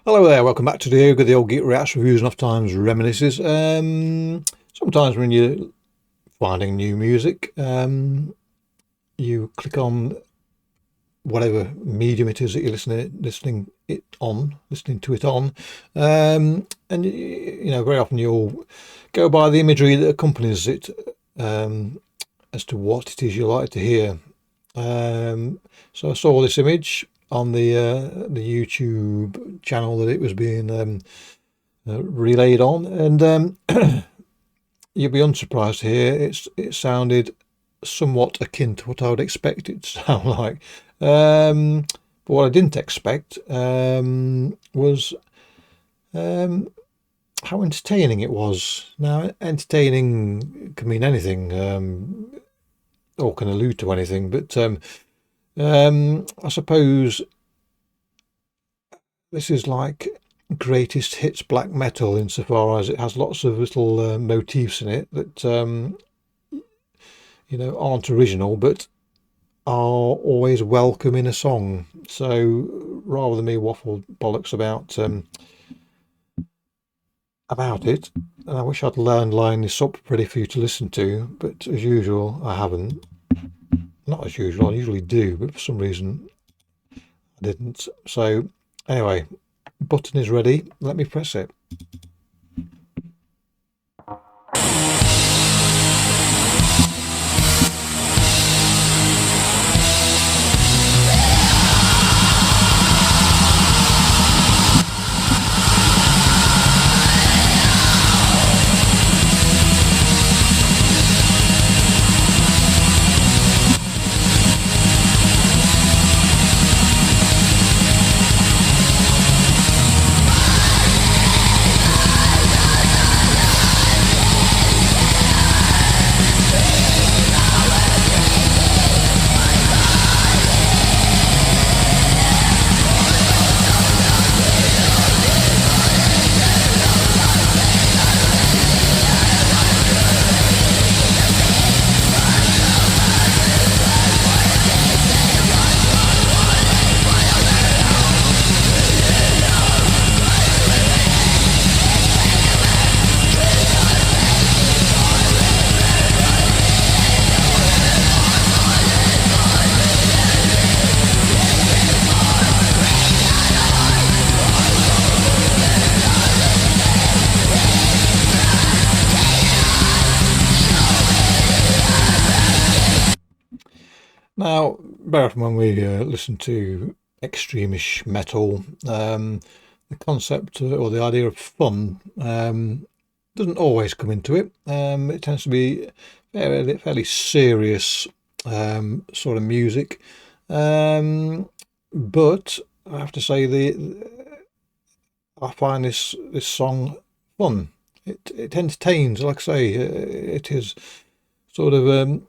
Hello there, welcome back to the Ogre, the old geek reacts, reviews and oft times reminisces. Sometimes when you're finding new music, you click on whatever medium it is that you're listening to it on, and very often you'll go by the imagery that accompanies it, as to what it is you like to hear. So I saw this image on the YouTube channel that it was being relayed on, and you'll be unsurprised to hear it sounded somewhat akin to what I would expect it to sound like. But what I didn't expect was how entertaining it was. Now, entertaining can mean anything, or can allude to anything, but I suppose this is like greatest hits black metal insofar as it has lots of little motifs in it that aren't original but are always welcome in a song. So rather than me waffle bollocks about it, and I wish I'd lined this up ready for you to listen to, but as usual I haven't. Not as usual, I usually do, but for some reason I didn't. So anyway, button is ready, let me press it. Now, very often when we listen to extremish metal, the concept or the idea of fun doesn't always come into it. It tends to be fairly serious sort of music, but I have to say I find this song fun. It entertains. Like I say, it is sort of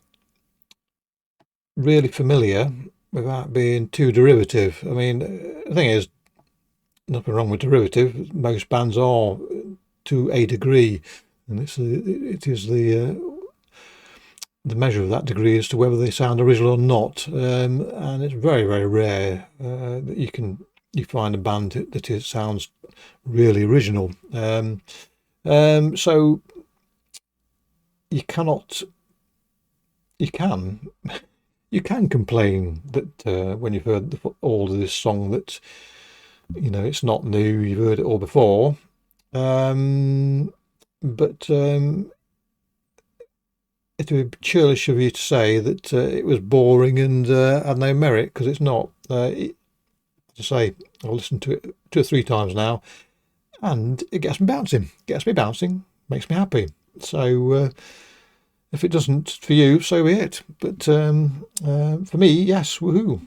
really familiar without being too derivative. I mean, the thing is, nothing wrong with derivative. Most bands are to a degree, and it is the measure of that degree as to whether they sound original or not. And it's very, very rare that you find a band that sounds really original. So you can complain that when you've heard all of this song that it's not new, you've heard it all before, but it would be churlish of you to say that it was boring and had no merit, because it's not. As I say, I've listened to it 2 or 3 times now, and it gets me bouncing, makes me happy. So if it doesn't for you, so be it. But for me, yes, woohoo.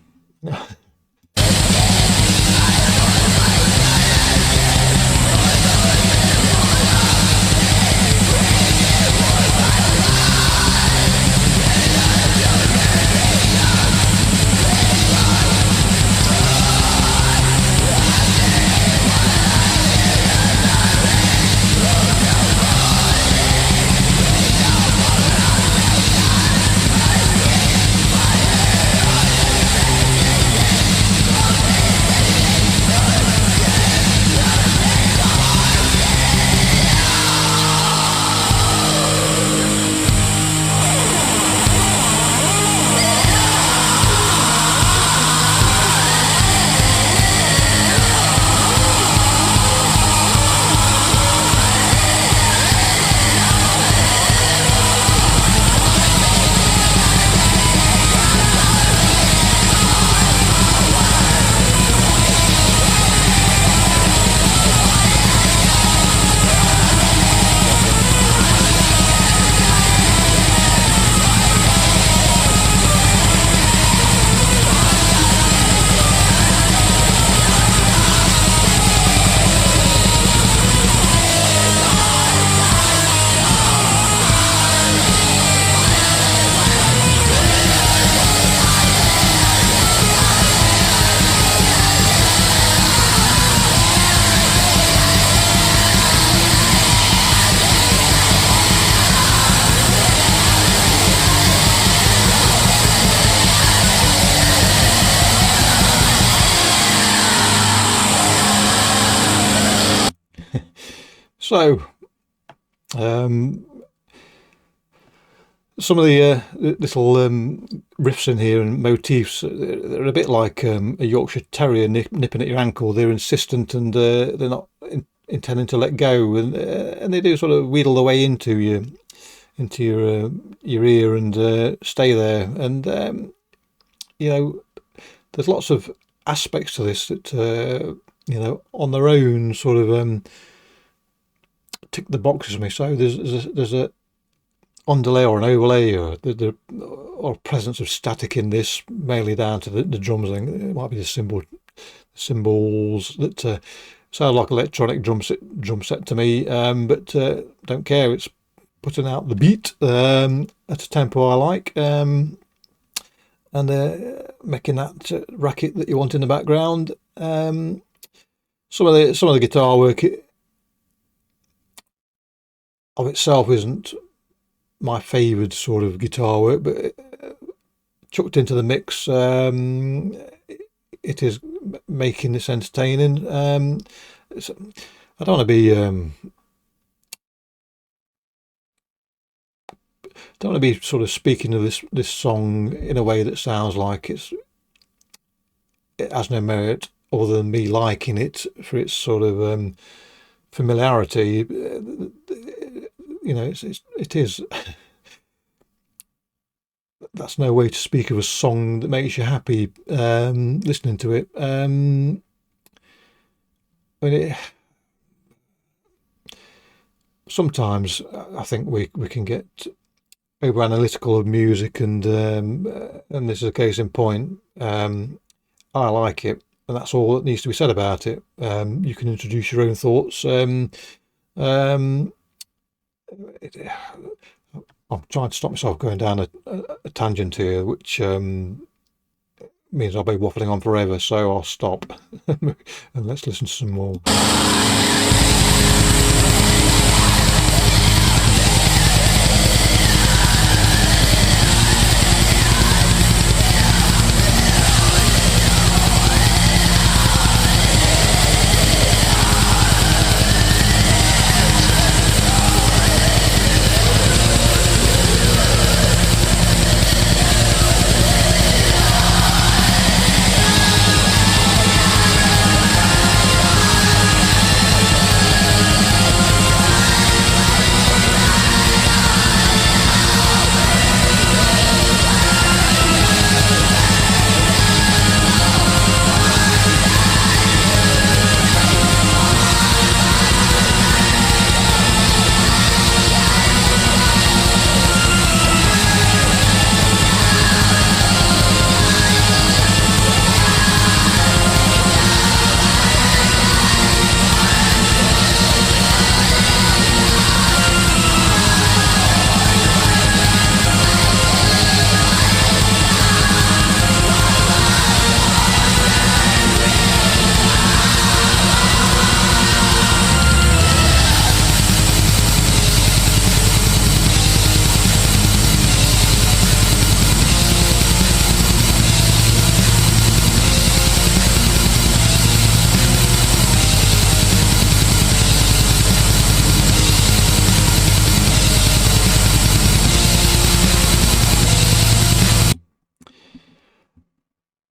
So, some of the little riffs in here and motifs, they're a bit like a Yorkshire Terrier nipping at your ankle. They're insistent and they're not intending to let go, and they do sort of wheedle their way into your ear and stay there. And there's lots of aspects to this that on their own sort of tick the boxes for me. So there's a underlay or an overlay or presence of static in this, mainly down to the drums. I think it might be the cymbals that sound like electronic drum set to me, but don't care. It's putting out the beat at a tempo I like, and making that racket that you want in the background. Some of the guitar work of itself isn't my favoured sort of guitar work, but chucked into the mix, it is making this entertaining. I don't want to be sort of speaking of this song in a way that sounds like it has no merit other than me liking it for its sort of familiarity. It is. That's no way to speak of a song that makes you happy listening to it. Sometimes I think we can get over analytical of music, and this is a case in point. I like it, and that's all that needs to be said about it. You can introduce your own thoughts. I'm trying to stop myself going down a tangent here, which means I'll be waffling on forever, so I'll stop and let's listen to some more.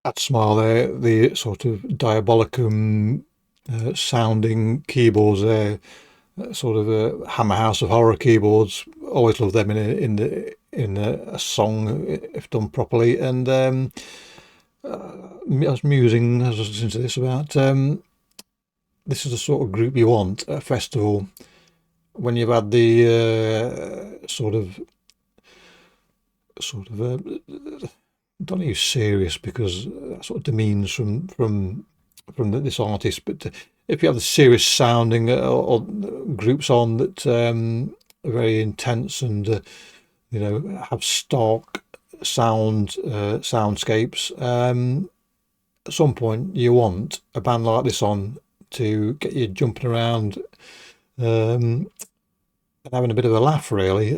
That smile there, the sort of diabolicum sounding keyboards there, sort of a Hammer House of Horror keyboards. Always love them in a song if done properly. And I was musing as I was listening to this about this is the sort of group you want at a festival when you've had the don't use serious because that sort of demeans from this artist, but if you have the serious sounding or groups on that are very intense and have stark soundscapes, at some point you want a band like this on to get you jumping around and having a bit of a laugh, really.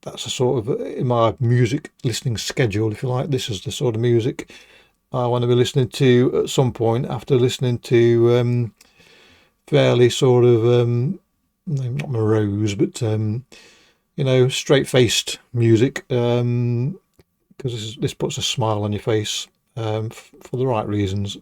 That's a sort of, in my music listening schedule, if you like, this is the sort of music I want to be listening to at some point after listening to fairly sort of not morose, but you know, straight-faced music, because this puts a smile on your face for the right reasons.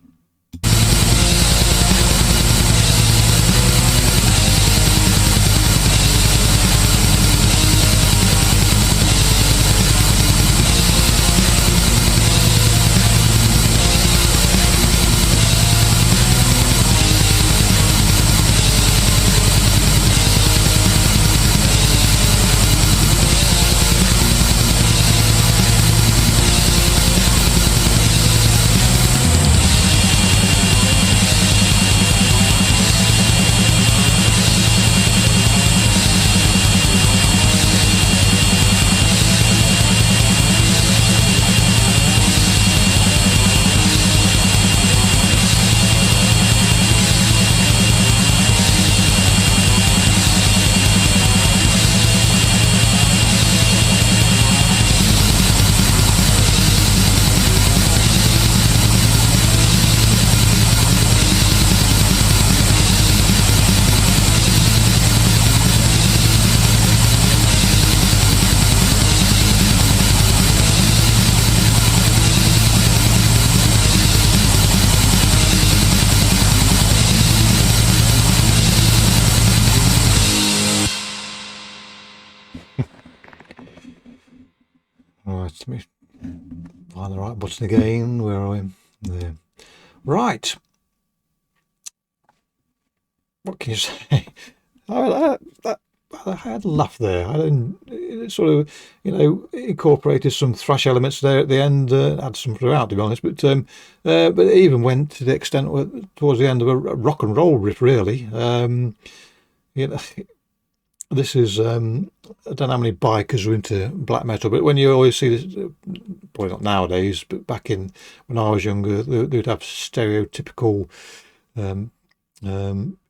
Right, let me find the right button again. Where are we? There. Right. What can you say? I had a laugh there. It sort of, you know, incorporated some thrash elements there at the end. Had some throughout, to be honest, but it even went to the extent towards the end of a rock and roll riff, really. You know, this is I don't know how many bikers are into black metal, but when you always see this, probably not nowadays, but back in when I was younger, they'd have stereotypical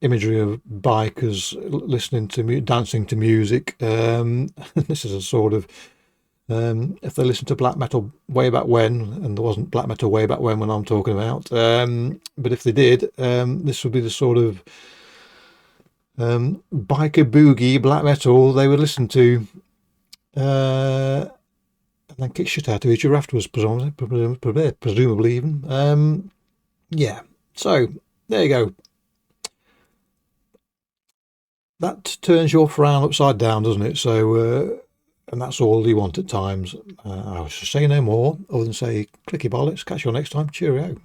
imagery of bikers listening to dancing to music. This is a sort of if they listened to black metal way back when, and there wasn't black metal way back when I'm talking about, but if they did, this would be the sort of biker boogie black metal they would listen to, and then kick shit out of each other afterwards, presumably even. Yeah, so there you go. That turns your frown upside down, doesn't it? So, and that's all you want at times. I should say no more, other than say, clicky bollocks, catch you next time, cheerio.